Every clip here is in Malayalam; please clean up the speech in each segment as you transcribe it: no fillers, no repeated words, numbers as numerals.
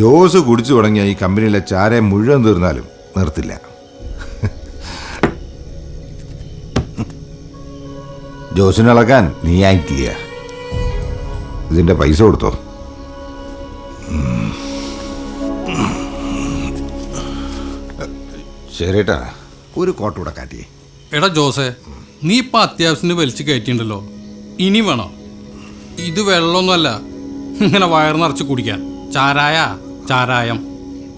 ജോസ് കുടിച്ചു തുടങ്ങിയ ഈ കമ്പനിയിലെ ചാരം മുഴുവൻ തീർന്നാലും നിർത്തില്ല. ജോസിനെ ഇളക്കാൻ നീ ആയിട്ടില്ല. ഇതിന്റെ പൈസ കൊടുത്തോ. ശരിട്ടാ, ഒരു കോട്ട കൂടെ കാട്ടിയേ. എടാ ജോസേ, നീ ഇപ്പൊ അത്യാവശ്യത്തിന് വലിച്ചു കയറ്റിണ്ടല്ലോ, ഇനി വേണോ? ഇത് വെള്ളമൊന്നുമല്ല ഇങ്ങനെ വയറ് നിറച്ച് കുടിക്കാൻ. ചാരായം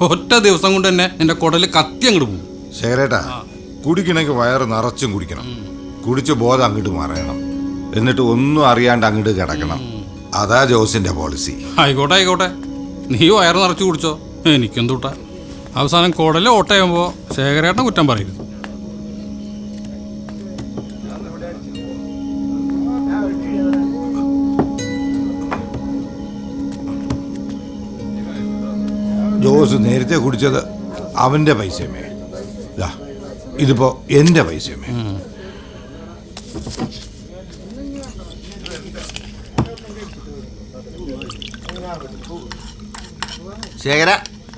ഒറ്റ ദിവസം കൊണ്ട് തന്നെ എന്റെ കുടല് കത്തി അങ്ങോട്ട് പോകും. ശേഖരേട്ടാ, കുടിക്കണമെങ്കിൽ വയറ് നിറച്ചും കുടിക്കണം. കുടിച്ച് ബോധം അങ്ങോട്ട് മറയണം. എന്നിട്ട് ഒന്നും അറിയാണ്ട് അങ്ങോട്ട് കിടക്കണം. അതാ ജോസിന്റെ പോളിസി. ആയിക്കോട്ടെ, നീ വയറ് നിറച്ച് കുടിച്ചോ, എനിക്കെന്തൂട്ടാ. അവസാനം കുടല് ഓട്ടയുമ്പോ ശേഖരേട്ടനെ കുറ്റം പറയരുത്. ജോസ് നേരത്തെ കുടിച്ചത് അവന്റെ പൈസമേ, ഇതിപ്പോ എന്റെ പൈസമേ. ശേഖര,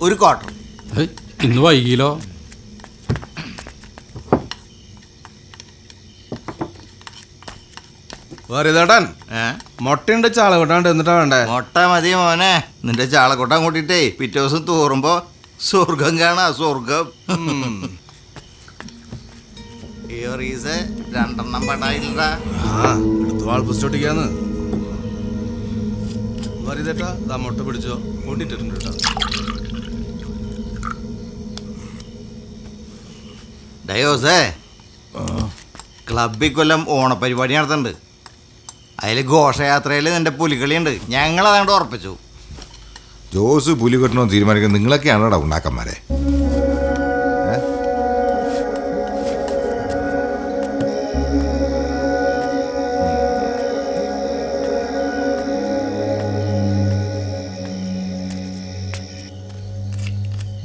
ഒരു ക്വാർട്ടർ. ഇന്ന് വൈകിലോ? വരിതേട്ടൻ, മുട്ടയുണ്ട് ചാളകൊട്ടാണ്ട് എന്നിട്ടാ വേണ്ടേ? മുട്ട മതി മോനെ. നിന്റെ ചാളക്കൊട്ടം കൂട്ടിട്ടേ പിറ്റേ ദിവസം തൂറുമ്പോ സ്വർഗം കാണാ, സ്വർഗം. രണ്ടെണ്ണം പടായില്ല. എടുത്ത് വാൾപ്പുസ്റ്റോട്ടിക്കാന്ന്. വരിതേട്ടാ, ദാ മുട്ട പിടിച്ചോ, കൂട്ടിട്ടുണ്ട് കേട്ടോ. ഡയോസേ, ക്ലബിൽ കൊല്ലം ഓണപ്പരിപാടി നടത്തുന്നുണ്ട്. അതിൽ ഘോഷയാത്രയിൽ നിന്റെ പുലികളിയുണ്ട്. ഞങ്ങളതാണ്ട് ഉറപ്പിച്ചു. ജോസ് പുലി കെട്ടണമെന്ന് തീരുമാനിക്കുന്നത് നിങ്ങളൊക്കെയാണോടാ ഉണ്ടാക്കന്മാരെ?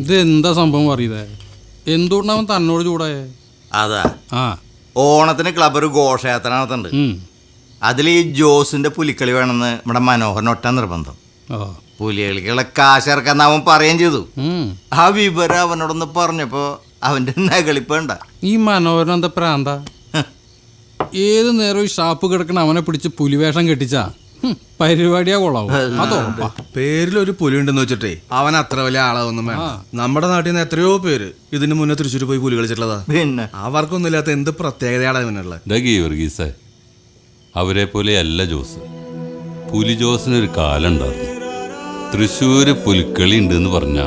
ഇത് എന്താ സംഭവം അറിയതേ? എന്തുകൊണ്ടാവൻ തന്നോട് ചൂടായേ? അതാ, ഓണത്തിന് ക്ലബ് ഒരു ഘോഷയാത്ര നടത്തുന്നുണ്ട്. അതിൽ ഈ ജോസിന്റെ പുലിക്കളി വേണമെന്ന് നമ്മുടെ മനോഹരൻ ഒറ്റ നിർബന്ധം. പുലികളിക്കുള്ള കാശിറക്കാന്ന് അവൻ പറയുകയും ചെയ്തു. ആ വിവരം അവനോടൊന്ന് പറഞ്ഞപ്പോ അവന്റെ നകളിപ്പണ്ട. ഈ മനോഹരൻ എന്താ പ്രാന്ത? ഏത് നേരം ഈ ഷാപ്പ് കിടക്കണ അവനെ പിടിച്ച് പുലിവേഷം കെട്ടിച്ചാ പരിപാടിയാ കൊള്ളാവും. അതോപ്പാ. പേരിലൊരു പുലി ഉണ്ടെന്ന് വെച്ചിട്ടേ അവൻ അത്ര വലിയ ആളാവൊന്നും വേണ്ട. നമ്മുടെ നാട്ടിൽ നിന്ന് എത്രയോ പേര് ഇതിന് മുന്നേ തൃശ്ശൂർ പോയി പുലി കളിച്ചിട്ടുള്ളതാ. പിന്നെ അവർക്കൊന്നുമില്ലാത്ത എന്ത് പ്രത്യേകതയാണ് ഇവനുള്ളത്. അവരെ പോലെ അല്ല ജോസ്. പുലി ജോസിനൊരു കാലുണ്ടായിരുന്നു. തൃശ്ശൂര് പുലിക്കളി ഉണ്ടെന്ന് പറഞ്ഞ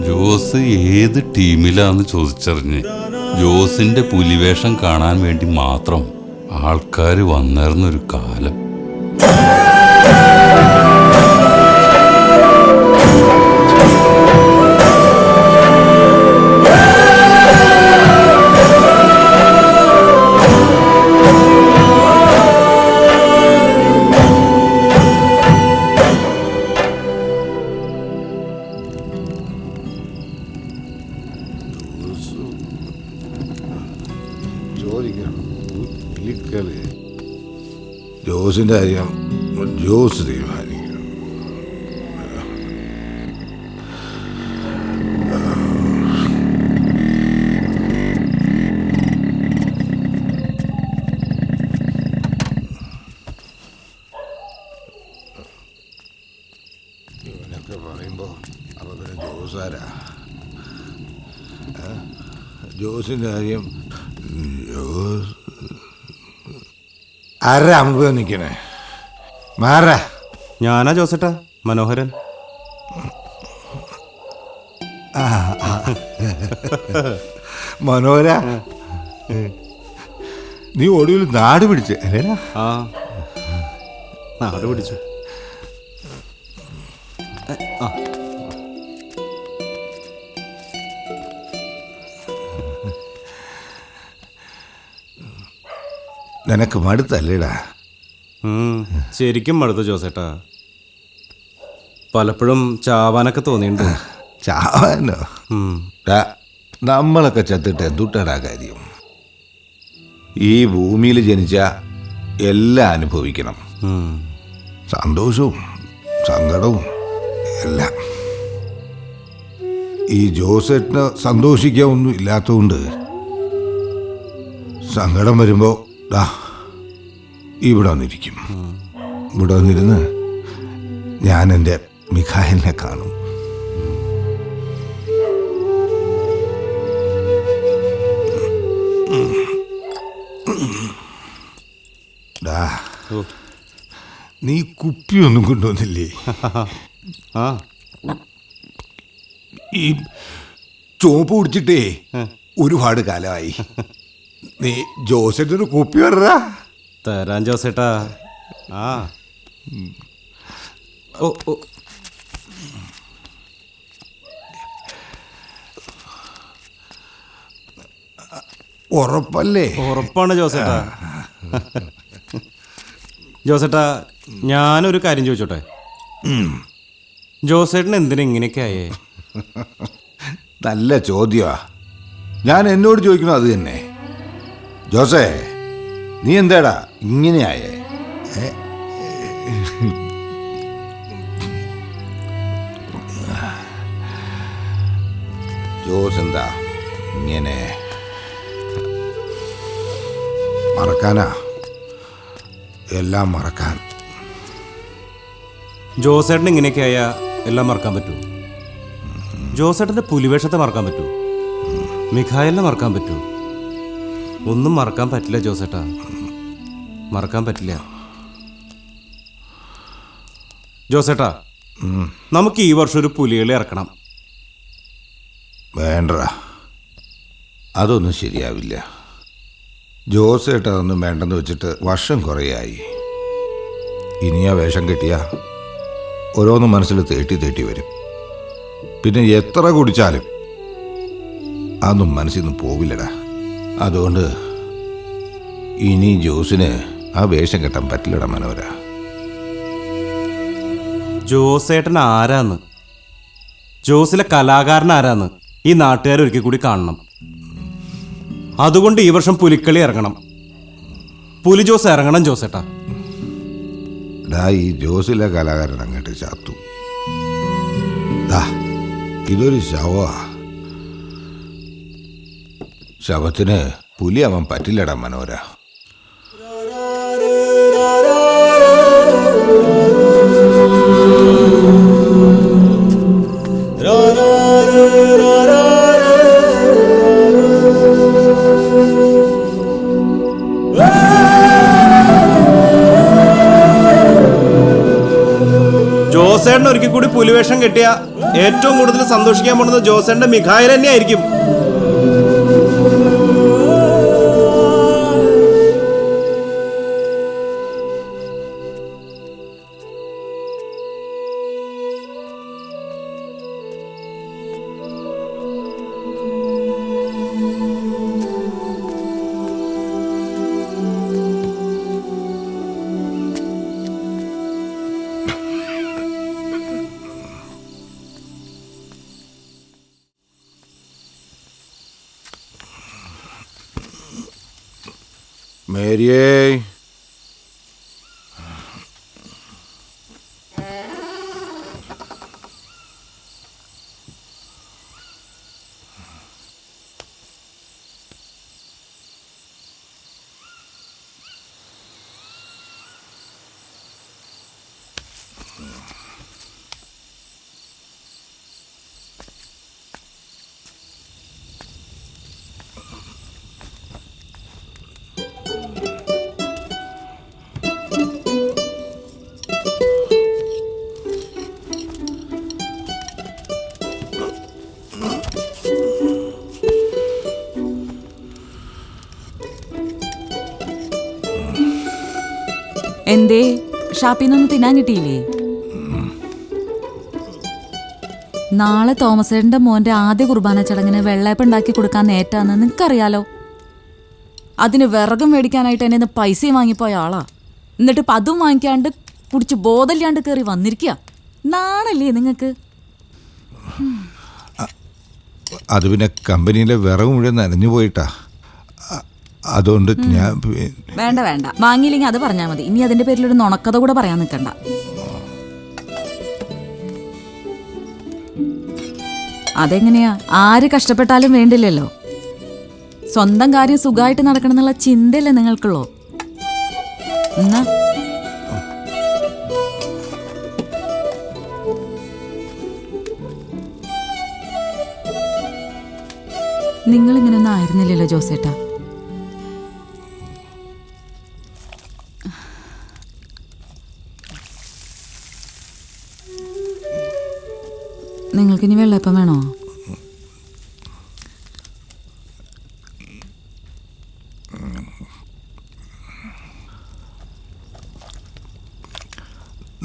ജോസ് ഏത് ടീമിലാന്ന് ചോദിച്ചറിഞ്ഞ് ജോസിന്റെ പുലിവേഷം കാണാൻ വേണ്ടി മാത്രം ആൾക്കാർ വന്നിരുന്നൊരു കാലം. ജോസിന്റെ കാര്യം ജോസ് തീരുമാനിക്കും. ഇവനൊക്കെ പറയുമ്പോ അപ്പൊ പിന്നെ ജോസാരാ? ജോസിന്റെ കാര്യം ജോസ് ആരാ അമ്പ നിൽക്കണേ? മാറാ. ഞാനാ ജോസേട്ടാ, മനോഹരൻ. മനോഹര, നീ ഒടുവിൽ നാട് പിടിച്ച് അല്ലേടാ? ആ, നാട് പിടിച്ചു. നിനക്ക് മടുത്തല്ലേടാ? ശരിക്കും മടുത്തു ജോസേട്ടാ. പലപ്പോഴും ചാവാനൊക്കെ തോന്നിയിട്ടുണ്ട്. ചാവാനോ? നമ്മളൊക്കെ ചത്തിട്ട് എന്തുട്ടാടാ കാര്യം? ഈ ഭൂമിയിൽ ജനിച്ച എല്ലാം അനുഭവിക്കണം. സന്തോഷവും സങ്കടവും എല്ലാം. ഈ ജോസേട്ടന് സന്തോഷിക്കാൻ ഒന്നും ഇല്ലാത്തതുകൊണ്ട് സങ്കടം വരുമ്പോൾ ദാ ഇവിടെ വന്നിരിക്കും. ഇവിടെ വന്നിരുന്ന് ഞാൻ എൻ്റെ മിഖായലിനെ കാണും. ഡാ, നീ കുപ്പിയൊന്നും കൊണ്ടുവന്നില്ലേ? ആ ഈ ചോപ്പ് കുടിച്ചിട്ടേ ഒരുപാട് കാലമായി. നീ ജോസേട്ടൊരു കുപ്പി വരാ. തരാൻ ജോസേട്ടാ. ആ ഓ ഓ ഉറപ്പല്ലേ? ഉറപ്പാണ് ജോസേട്ടാ. ജോസേട്ടാ, ഞാനൊരു കാര്യം ചോദിച്ചോട്ടെ? ജോസേട്ടൻ എന്തിനാ ഇങ്ങനെയൊക്കെ ആയേ? നല്ല ചോദ്യമാ. ഞാൻ എന്നോട് ചോദിക്കണോ അത് തന്നെ. ജോസേ, നീ എന്താടാ ഇങ്ങനെയായേ? ജോസ് എന്താ ഇങ്ങനെ? മറക്കാനാ, എല്ലാം മറക്കാൻ. ജോസേട്ടൻ ഇങ്ങനെയൊക്കെ ആയാ എല്ലാം മറക്കാൻ പറ്റൂ? ജോസേട്ടൻ്റെ പുലിവേഷത്തെ മറക്കാൻ പറ്റൂ? മിഖായലിനെ മറക്കാൻ പറ്റൂ? ഒന്നും മറക്കാൻ പറ്റില്ല ജോസേട്ടാ, മറക്കാൻ പറ്റില്ല. ജോസേട്ടാ, നമുക്ക് ഈ വർഷം ഒരു പുലികളി ഇറക്കണം. വേണ്ടടാ, അതൊന്നും ശരിയാവില്ല. ജോസേട്ട അതൊന്നും വേണ്ടെന്ന് വെച്ചിട്ട് വർഷം കുറേയായി. ഇനി ആ വേഷം കിട്ടിയ ഓരോന്നും മനസ്സിൽ തേട്ടി തേട്ടി വരും. പിന്നെ എത്ര കുടിച്ചാലും അതൊന്നും മനസ്സിൽ നിന്ന് പോവില്ലടാ. അതുകൊണ്ട് ഇനി ജോസിന് ആ വേഷം കെട്ടാൻ പറ്റില്ലടാ മനോഹര. ജോസേട്ടൻ ആരാന്ന്, ജോസിലെ കലാകാരൻ ആരാന്ന് ഈ നാട്ടുകാർ ഒരിക്കൽ കൂടി കാണണം. അതുകൊണ്ട് ഈ വർഷം പുലിക്കളി ഇറങ്ങണം. പുലി ജോസ് ഇറങ്ങണം ജോസേട്ടാ. ഡാ, ഈ ജോസിലെ കലാകാരൻ അങ്ങോട്ട് ചാത്തു. ദാ, ഇതൊരു ശവ. ശവത്തിന് പുലിയാവാൻ പറ്റില്ലടാ മനോഹര. ജോസേട്ടൻ ഒരിക്കൽ കൂടി പുലിവേഷം കെട്ടിയ ഏറ്റവും കൂടുതൽ സന്തോഷിക്കാൻ പോകുന്നത് ജോസേട്ടന്റെ മിഖായൽ തന്നെയായിരിക്കും. മേരിയേ, എന്തേ ഷാപ്പിന്നൊന്നും തിന്നാൻ കിട്ടിയില്ലേ? നാളെ തോമസേട്ടന്റെ മോന്റെ ആദ്യ കുർബാന ചടങ്ങിന് വെള്ളയപ്പം ഉണ്ടാക്കി കൊടുക്കാൻ നേറ്റാന്ന് നിനക്കറിയാലോ. അതിന് വിറകും മേടിക്കാനായിട്ട് എന്നെ പൈസയും വാങ്ങിപ്പോയ ആളാ. എന്നിട്ട് ഇപ്പം അതും വാങ്ങിക്കാണ്ട് കുടിച്ച് ബോധമില്ലാണ്ട് കയറി വന്നിരിക്കുക. നാണല്ലേ നിങ്ങൾക്ക്? അത് പിന്നെ കമ്പനിയിലെ വിറവ് മുഴുവൻ നനഞ്ഞു പോയിട്ടാ. അതുകൊണ്ട് ഞാൻ വേണ്ട വേണ്ട, വാങ്ങിയില്ലെങ്കിൽ അത് പറഞ്ഞാൽ മതി. ഇനി അതിന്റെ പേരിലൊരു നുണക്കഥ കൂടെ പറയാൻ നിൽക്കണ്ട. അതെങ്ങനെയാ? ആര് കഷ്ടപ്പെട്ടാലും വേണ്ടില്ലല്ലോ. സ്വന്തം കാര്യം സുഖമായിട്ട് നടക്കണം എന്നുള്ള ചിന്തയല്ലേ നിങ്ങൾക്കുള്ളൂ? എന്നാ നിങ്ങളിങ്ങനൊന്നും ആയിരുന്നില്ലല്ലോ ജോസേട്ടാ. നിങ്ങൾക്കിനി വെള്ളയപ്പം വേണോ?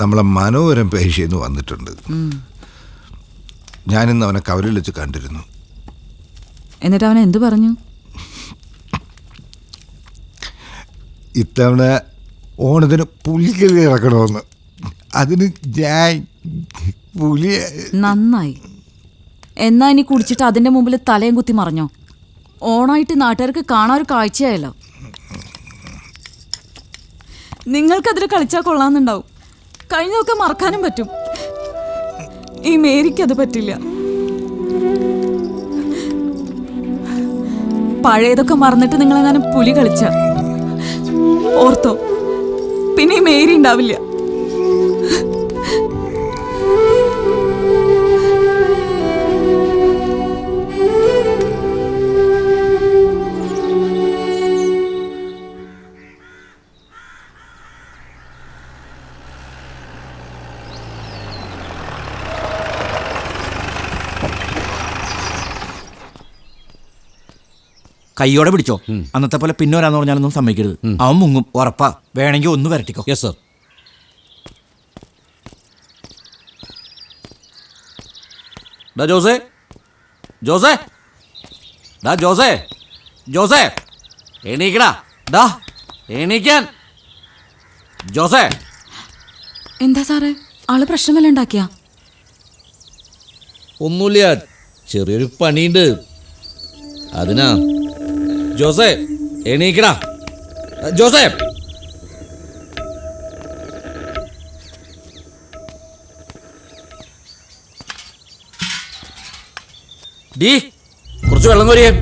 നമ്മളെ മനോഹരം പേശിന്ന് വന്നിട്ടുണ്ട്. ഞാനിന്ന് അവനെ കവലിൽ വെച്ച് കണ്ടിരുന്നു. എന്നിട്ട് അവൻ എന്തു പറഞ്ഞു? ഇത്തവണ ഓണത്തിന് പുലികളി ഇറക്കണമെന്ന്. അതിന് ഞാൻ പുലിയെ നന്നായി. എന്നാ ഇനി കുടിച്ചിട്ട് അതിന്റെ മുമ്പിൽ തലയും കുത്തി മറിഞ്ഞോ? ഓണായിട്ട് നാട്ടുകാർക്ക് കാണാൻ ഒരു കാഴ്ചയായല്ലോ. നിങ്ങൾക്കതിൽ കളിച്ചാൽ കൊള്ളാന്നുണ്ടാവും. കഴിഞ്ഞതൊക്കെ മറക്കാനും പറ്റും. ഈ മേരിക്കത് പറ്റില്ല. പഴയതൊക്കെ മറന്നിട്ട് നിങ്ങളെങ്ങാനും പുലി കളിച്ച ഓർത്തോ, പിന്നെ ഈ മേരി ഉണ്ടാവില്ല. കയ്യോടെ പിടിച്ചോ. അന്നത്തെ പോലെ പിന്നെ വരാന്ന് പറഞ്ഞാലൊന്നും സമ്മതിക്കരുത്. അവൻ മുങ്ങും ഉറപ്പാ. വേണമെങ്കിൽ ഒന്ന് വരട്ടിക്കോ. Yes sir. ഡാ ജോസേ, ജോസേ, ഡാ ജോസേ, ജോസേ, എണീക്കടാ. ഡാ എണീക്കാൻ. ജോസേ. എന്താ സാറേ, ആള് പ്രശ്നമല്ല ഉണ്ടാക്കിയ? ഒന്നുമില്ല, ചെറിയൊരു പണിയുണ്ട്, അതിനാ. ജോസേ എണീക്കടാ. ജോസേ. ഡീ കുറച്ച് വെള്ളം കോരിയേ.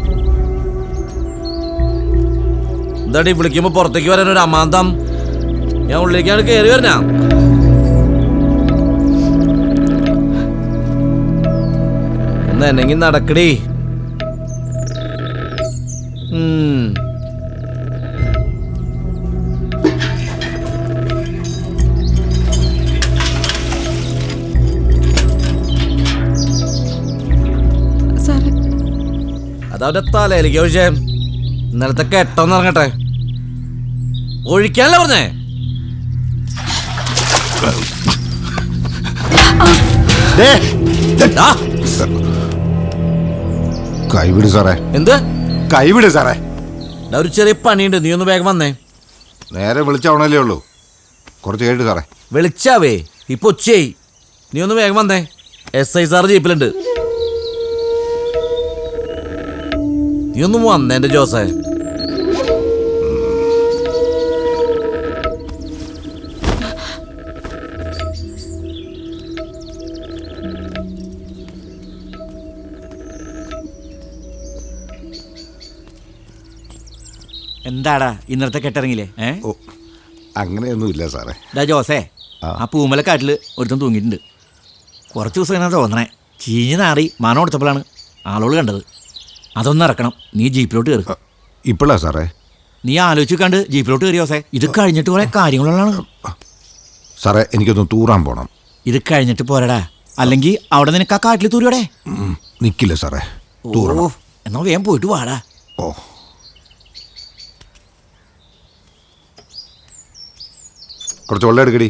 എന്താടി വിളിക്കുമ്പോ പുറത്തേക്ക് വരാൻ ഒരു അമാന്തം? ഞാൻ ഉള്ളിലേക്കാണ് കയറി വരണ. ഒന്ന് എന്നെങ്കിൽ നടക്കടി. അതവന്റെ തലയിലേക്ക് ഒഴിച്ചേ. ഇന്നലത്തെ കെട്ടോന്ന് ഇറങ്ങട്ടെ. ഒഴിക്കാനല്ലേ പറഞ്ഞേ? കൈവിട് സാറേ. എന്ത് കൈവിട് സാറേ? ഒരു ചെറിയ പണിയുണ്ട്, നീ ഒന്ന് വേഗം വന്നേ. നേരെ വിളിച്ചാവണല്ലേ ഉള്ളൂ, കുറച്ച് കേട്ട് സാറേ. വിളിച്ചാവേ, ഇപ്പൊ ഉച്ചയായി. നീ ഒന്ന് വേഗം വന്നേ. SI സാർ ജീപ്പിലുണ്ട്. നീ ഒന്നും വന്നേ എന്റെ ജോസേ. എന്താടാ ഇന്നലത്തെ കെട്ടിറങ്ങില്ലേ? ഓ, അങ്ങനെയൊന്നുമില്ല സാറേ. ഡാ ജോസേ, ആ പൂമലക്കാട്ടിൽ ഒരുത്തം തൂങ്ങിയിട്ടുണ്ട്. കുറച്ച് ദിവസം എന്നാ തോന്നണേ. ചീഞ്ഞ് നാറി മണം കൊടുത്തപ്പോഴാണ് ആളോട് കണ്ടത്. അതൊന്നും ഇറക്കണം. നീ ജീപ്പിലോട്ട് കയറി. ഇപ്പോഴാ സാറേ? നീ ആലോചിച്ച് കണ്ട് ജീപ്പിലോട്ട് കയറി ജോസേ. ഇത് കഴിഞ്ഞിട്ട് കുറേ കാര്യങ്ങളുള്ളതാണ് സാറേ. എനിക്കൊന്ന് തൂറാൻ പോണം. ഇത് കഴിഞ്ഞിട്ട് പോരടാ, അല്ലെങ്കിൽ അവിടെ നിനക്ക് ആ കാട്ടിൽ തൂരിയോടെ നിക്കില്ല സാറേ. ഓ, എന്നാ വേഗം പോയിട്ട് വാടാ. ഓ, കുറച്ച് വെള്ളം എടുക്കടി.